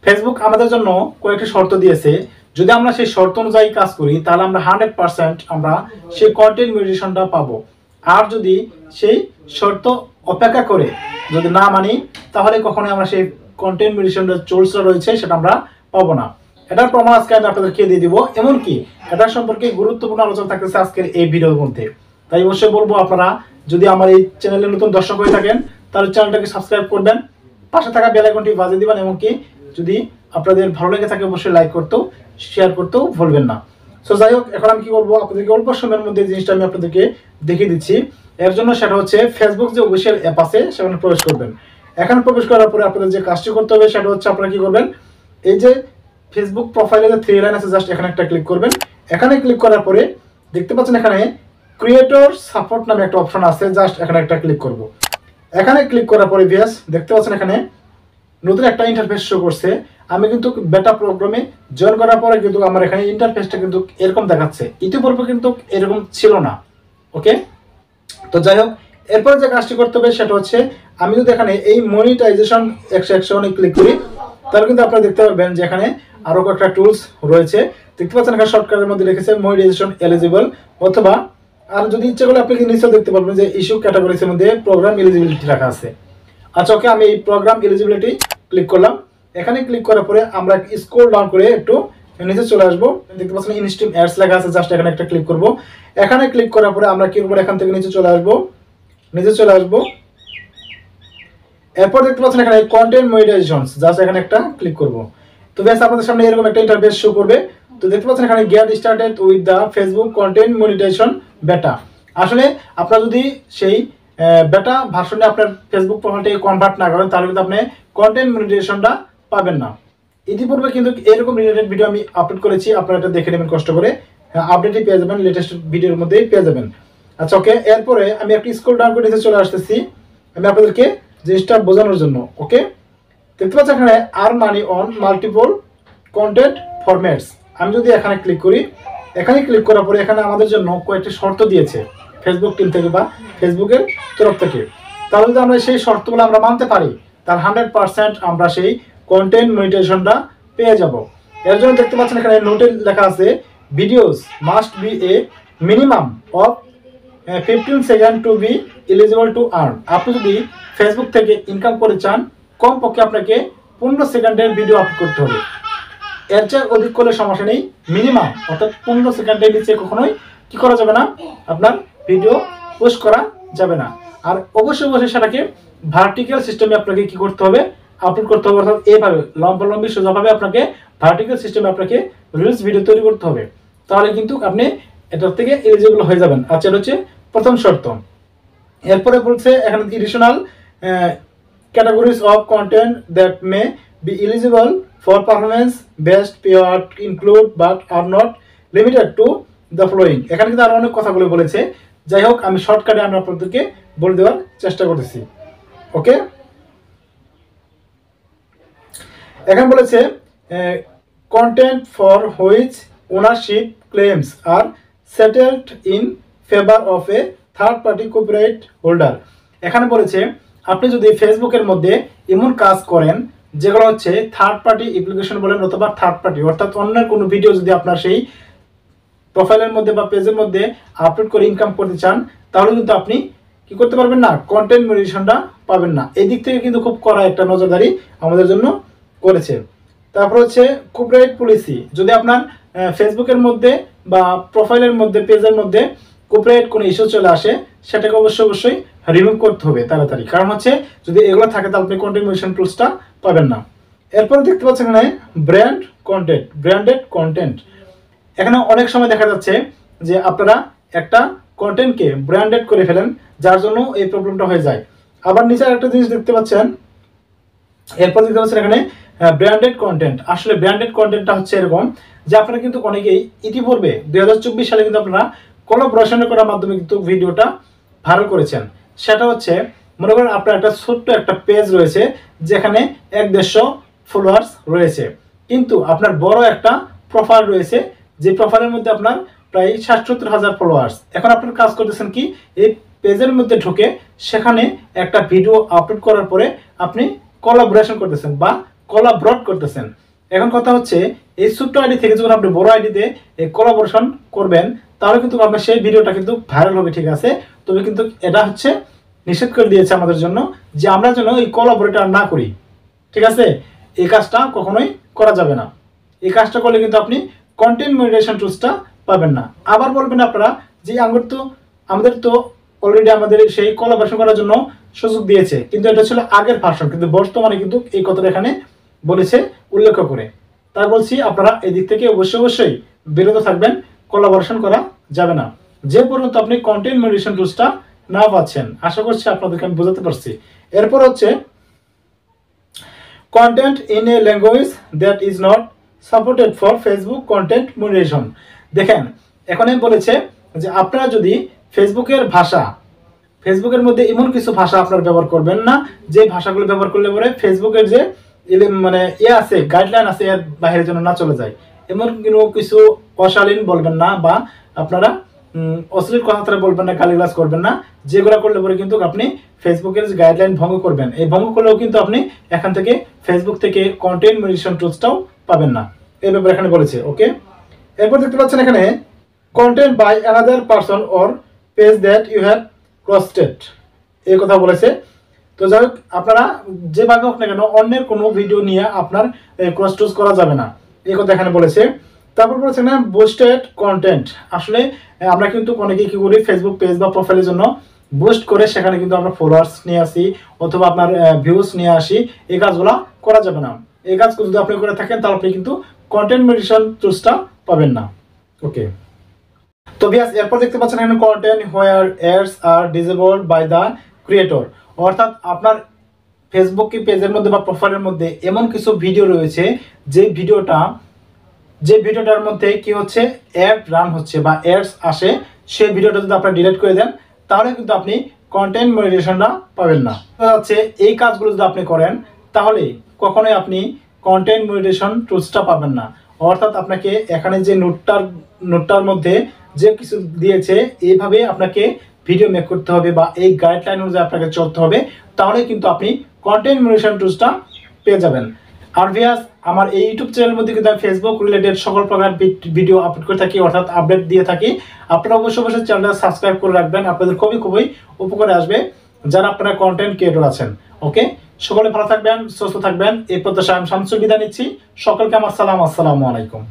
Facebook আমাদের জন্য কয়েকটি শর্ত দিয়েছে। যদি আমরা সেই শর্ত অনুযায়ী কাজ করি তাহলে আমরা 100% আমরা সেই কন্টেন্ট মনিটাইজেশনটা পাবো। আর যদি সেই শর্ত অপেক্ষা করে যদি না মানি তাহলে কখনোই আমরা সেই কন্টেন্ট মনিটাইজেশনের টুলসটা রয়েছে সেটা আমরা পাবো না। এটার প্রমাণ আজকে আমি আপনাদেরকে দিয়ে দিব, এমনকি এটার সম্পর্কে গুরুত্বপূর্ণ আলোচনা থাকতেছে আজকের এই ভিডিওর মধ্যে। তাই অবশ্যই বলবো আপনারা যদি আমার এই চ্যানেলে নতুন দর্শক হয়ে থাকেন তাহলে চ্যানেলটাকে সাবস্ক্রাইব করবেন, পাশে থাকা বেল আইকনটি বাজিয়ে দিবেন, এমনকি যদি আপনাদের ভালো লেগে থাকে অবশ্যই লাইক করতেও শেয়ার করতেও ভুলবেন না। সো যাই হোক, এখন আমি কি বলবো আপনাদেরকে অল্প সময়ের মধ্যে জিনিসটা আমি আপনাদেরকে দেখিয়ে দিচ্ছি। এর জন্য সেটা হচ্ছে ফেসবুক যে অফিসিয়াল অ্যাপ আছে সেখানে প্রবেশ করবেন। এখানে প্রবেশ করার পরে আপনাদের যে কাজটি করতে হবে সেটা হচ্ছে আপনারা কি করবেন, এই যে ফেসবুক প্রোফাইলে যে 3 লাইন আছে জাস্ট এখানে একটা ক্লিক করবেন। এখানে ক্লিক করার পরে দেখতে পাচ্ছেন এখানে ক্রিয়েটর সাপোর্ট নামে একটা অপশন আছে, জাস্ট এখানে একটা ক্লিক করব। এখানে ক্লিক করার পরে ভিউয়ার্স দেখতে পাচ্ছেন এখানে নতুন একটা ইন্টারফেস শো করছে। আমি কিন্তু বেটা প্রোগ্রামে জয়েন করার পরে কিন্তু আমার এখানে ইন্টারফেসটা কিন্তু এরকম দেখাচ্ছে, ইতিপূর্বে কিন্তু এরকম ছিল না। ওকে, তো যাই হোক, এরপরে যে কাজটি করতে হবে সেটা হচ্ছে আমি যদি এখানে এই মনিটাইজেশন সেকশনে ক্লিক করি তাহলে কিন্তু আপনারা দেখতে পারবেন যে এখানে আরো কয়েকটা টুলস রয়েছে। দেখতে পাচ্ছেন এখানে শর্টকাটের মধ্যে লিখেছে মনিটাইজেশন এলিজিবল, অথবা আর যদি ইচ্ছে করলে আপনি নিচে দেখতে পারবেন যে ইস্যু ক্যাটাগরির মধ্যে প্রোগ্রাম এলিজিবিলিটি রাখা আছে। আচ্ছা ওকে, আমি এই প্রোগ্রাম এলিজিবিলিটি ক্লিক করলাম। এখানে ক্লিক করার পরে আমরা স্ক্রল ডাউন করে একটু নিচে চলে আসবো। দেখতে পাচ্ছেন ইনস্ট্রিম অ্যাডস লেখা আছে, জাস্ট এখানে একটা ক্লিক করব। এখানে ক্লিক করার পরে আমরা কি করব, এখান থেকে নিচে চলে আসবো। এরপর দেখতে পাচ্ছেন এখানে কন্টেন্ট মনিটাইজেশন, জাস্ট এখানে একটা ক্লিক করব। তো বেশ আপনাদের সামনে এরকম একটা ইন্টারফেস শো করবে। তো দেখতে পাচ্ছেন এখানে get started with the Facebook content monetisation beta. আসলে আপনারা যদি সেই বেটা ভার্সনে আপনার ফেসবুক প্রোফাইলটাকে কনভার্ট না করেন তাহলে কিন্তু আপনি কন্টেন্ট মনিটাইজেশনটা পাবেন না। ইতিপূর্বে কিন্তু এরকম রিলেটেড ভিডিও আমি আপলোড করেছি, আপনারা এটা দেখে নেবেন কষ্ট করে, আপডেটই পেয়ে যাবেন, লেটেস্ট ভিডিওর মধ্যেই পেয়ে যাবেন। আচ্ছা ওকে, এরপরে আমি একটু স্ক্রল ডাউন করে নিচে চলে আসতেছি আমি আপনাদেরকে জিনিসটা বোঝানোর জন্য। ওকে, দেখতে পাচ্ছেন এখানে আর money on multiple content formats. আমি যদি এখানে ক্লিক করি, এখানে ক্লিক করার পরে এখানে আমাদের জন্য কয়েকটি শর্ত দিয়েছে ফেসবুক টিম থেকে বা ফেসবুকের তরফ থেকে। তাহলে যদি আমরা সেই শর্তগুলো আমরা মানতে পারি তার 100% আমরা সেই কন্টেন্ট মনিটাইজেশনটা পেয়ে যাব। এর জন্য দেখতে পাচ্ছেন এখানে নোটে লেখা আছে videos must be a minimum of 15 second to be eligible to earn. আপনি যদি ফেসবুক থেকে ইনকাম করে চান কমপক্ষে আপনাকে 15 সেকেন্ডের ভিডিও আপলোড করতে হবে। এর চেয়ে অধিক করলে সমস্যা নেই, মিনিমাম অর্থাৎ 15 সেকেন্ডের নিচে কখনোই কি করা যাবে না, আপনার ভিডিও পোস্ট করা যাবে না। আর অবশ্যই সেটাকে ভার্টিক্যাল সিস্টেমে আপনাকে কি করতে হবে, আপলোড করতে হবে। অর্থাৎ এইভাবে লম্বালম্বি সোজাভাবে আপনাকে ভার্টিক্যাল সিস্টেমে আপনাকে রিলস ভিডিও তৈরি করতে হবে, তাহলে কিন্তু আপনি এটার থেকে এলিজিবল হয়ে যাবেন। আচ্ছা, এটা হচ্ছে প্রথম শর্ত। এরপরে বলছে এখানে additional categories of content that may be eligible for performance best payout include but are not limited to the following. এখানে কিন্তু আরো অনেক কথাগুলো বলেছে। যাই হোক, আমি শর্টকাটে আমি আপনাদেরকে বলে দেওয়ার চেষ্টা করতেছি। ওকে, এখানে বলেছে content for which ownership claims are settled in favour of a third party copyright holder. এখানে বলেছে আপনি যদি ফেসবুকের মধ্যে এমন কাজ করেন যেগুলো হচ্ছে থার্ড পার্টি অ্যাপ্লিকেশন বলেন অথবা থার্ড পার্টি, অর্থাৎ অন্যের কোনো ভিডিও যদি আপনার সেই প্রোফাইলের মধ্যে বা পেজের মধ্যে আপলোড করে ইনকাম করতে চান তাহলে কিন্তু আপনি কি করতে পারবেন না, কন্টেন্ট মনিটাইজেশনটা পাবেন না। এই দিক থেকে কিন্তু খুব কড়া একটা নজরদারি আমাদের জন্য করেছে। তারপর হচ্ছে কপিরাইট পলিসি, যদি আপনার ফেসবুকের মধ্যে বা প্রোফাইলের মধ্যে পেজের মধ্যে কপিরাইট কোনো ইস্যু চলে আসে সেটাকে অবশ্যই রিমুভ করতে হবে তাড়াতাড়ি, কারণ হচ্ছে যদি এগুলো থাকে তাহলে আপনি কন্টেন্ট মনিটাইজেশন টুলসটা পাবেন না। এরপরে দেখতে পাচ্ছেন এখানে ব্র্যান্ডেড কন্টেন্ট। এখানে অনেক সময় দেখা যাচ্ছে যে আপনারা একটা কন্টেন্টকে ব্র্যান্ডেড করে ফেলেন, যার জন্য এই প্রবলেমটা হয়ে যায়। আবার নিচে একটা জিনিস দেখতে পাচ্ছেন, এরপর দেখতে পাচ্ছেন এখানে ব্র্যান্ডেড কন্টেন্ট। আসলে ব্র্যান্ডেড কন্টেন্টটা হচ্ছে এরকম যে আপনারা কিন্তু অনেকেই ইতিপূর্বে 2024 সালে কিন্তু আপনারা কোলাবোরেশন করার মাধ্যমে কিন্তু ভিডিওটা ভাইরাল করেছেন। সেটা হচ্ছে মনে করেন আপনার একটা ছোট্ট একটা পেজ রয়েছে যেখানে 150 ফলোয়ার্স রয়েছে, কিন্তু আপনার বড় একটা প্রোফাইল রয়েছে যে প্রোফাইলের মধ্যে আপনার প্রায় 60-70,000 ফলোয়ার্স। এখন আপনার কাজ করতেছেন কি, এই পেজের মধ্যে ঢুকে সেখানে একটা ভিডিও আপলোড করার পরে আপনি কোলাবোরেশন করতেছেন বা কোলাবরেট করতেছেন। এখন কথা হচ্ছে এই ছোট্ট আইডি থেকে যখন আপনি বড় আইডিতে এই কোলাবোরেশন করবেন তাহলে কিন্তু আপনার সেই ভিডিওটা কিন্তু ভাইরাল হবে, ঠিক আছে। তবে কিন্তু এটা হচ্ছে নিষেধ করে দিয়েছে আমাদের জন্য যে আমরা যেন এই কোলাবোরেট না করি, ঠিক আছে। এই কাজটা কখনোই করা যাবে না। এই কাজটা করলে কিন্তু আপনি কন্টেন্ট মনিটাইজেশন টুলসটা পাবেন না। আবার বলবেন আপনারা যে আমাদের তো অলরেডি আমাদের সেই কোলাবোরেশন করার জন্য সুযোগ দিয়েছে, কিন্তু এটা ছিল আগের ভার্সন, কিন্তু বর্তমানে কিন্তু এই কথাটা এখানে বলেছে উল্লেখ করে। তাই বলছি আপনারা এই দিক থেকে অবশ্যই বিরত থাকবেন, কোলাবোরেশন করা যাবে না যে পর্যন্ত আপনি কন্টেন্ট মনিটাইজেশন টুলসটা না পাচ্ছেন। আশা করছি আপনাদেরকে আমি বোঝাতে পারছি। এরপর হচ্ছে content in a language that is not supported for Facebook content monetisation. দেখেন এখানে বলেছে যে আপনারা যদি ফেসবুকের মধ্যে এমন কিছু ভাষা আপনারা ব্যবহার করবেন না যে ভাষাগুলো ব্যবহার করলে পরে ফেসবুকের যে মানে আছে গাইডলাইন আছে এর বাইরে যেন না চলে যায়। এমন কিছু অশালীন বলবেন না বা আপনারা অশ্লীল কথাবার্তা বলবেন না, গালিগালাজ করবেন না, যেগুলো করলে পরে কিন্তু আপনি ফেসবুকের যে গাইডলাইন ভঙ্গ করবেন। এই ভঙ্গ করলেও কিন্তু আপনি এখান থেকে ফেসবুক থেকে কন্টেন্ট মনিটাইজেশন টুলসটাও পাবেন না। এই ব্যাপারে এখানে বলেছে, ওকে। এরপর দেখতে পাচ্ছেন এখানে content by another person or page that you have crossed, এই কথা বলেছে। তো যাই হোক আপনারা যেভাবে হোক না কেন অন্যের কোনো ভিডিও নিয়ে আপনার ক্রস টুস করা যাবে না, এই কথা এখানে বলেছে। তারপর বলেছে না বুস্টেড কন্টেন্ট। আসলে আমরা কিন্তু অনেকেই কি করি ফেসবুক পেজ বা প্রোফাইলের জন্য বুস্ট করে সেখানে কিন্তু আমরা ফলোয়ার্স নিয়ে আসি অথবা আপনার ভিউজ নিয়ে আসি, এই কাজগুলো করা যাবে না। এই কাজ যদি আপনি করে থাকেন তাহলে আপনি কিন্তু কন্টেন্ট মনিটাইজেশন টুলসটা পাবেন না, ওকে। তো ভিউয়ার্স এরপর দেখতে পাচ্ছেন এখানে content where ads are disabled by the creator, অর্থাৎ আপনার ফেসবুক পেজের মধ্যে বা প্রোফাইলের মধ্যে এমন কিছু ভিডিও রয়েছে যে ভিডিওটার মধ্যে কি হচ্ছে অ্যাড রান হচ্ছে বা অ্যাডস আসে, সেই ভিডিওটা যদি আপনারা ডিলিট করে দেন তাহলে কিন্তু আপনি কন্টেন্ট মনিটাইজেশনটা পাবেন না। হচ্ছে এই কাজগুলো যদি আপনি করেন তাহলে কখনোই আপনি কন্টেন্ট মনিটাইজেশন টুলসটা পাবেন না। অর্থাৎ আপনাকে এখানে যে নোটটার মধ্যে যে কিছু দিয়েছে এইভাবে আপনাকে ভিডিও মেক করতে হবে বা এই গাইডলাইন অনুযায়ী আপনাকে চলতে হবে, তাহলে কিন্তু আপনি কন্টেন্ট মনিটাইজেশন টুলসটা পেয়ে যাবেন। আর ভিউয়ার্স আমার এই ইউটিউব চ্যানেলের মধ্যে কিন্তু আমি ফেসবুক রিলেটেড সকল প্রকার ভিডিও আপলোড করে থাকি, অর্থাৎ আপডেট দিয়ে থাকি। আপনারা অবশ্যই চ্যানেলটা সাবস্ক্রাইব করে রাখবেন, আপনাদের খুবই উপকারে আসবে যারা আপনারা কন্টেন্ট ক্রিয়েটর আছেন, ওকে। সকলে ভালো থাকবেন, সুস্থ থাকবেন, এই প্রত্যাশায় আমি শামসুল বিদায় নিচ্ছি। সকলকে আমার সালাম, আসসালামু আলাইকুম।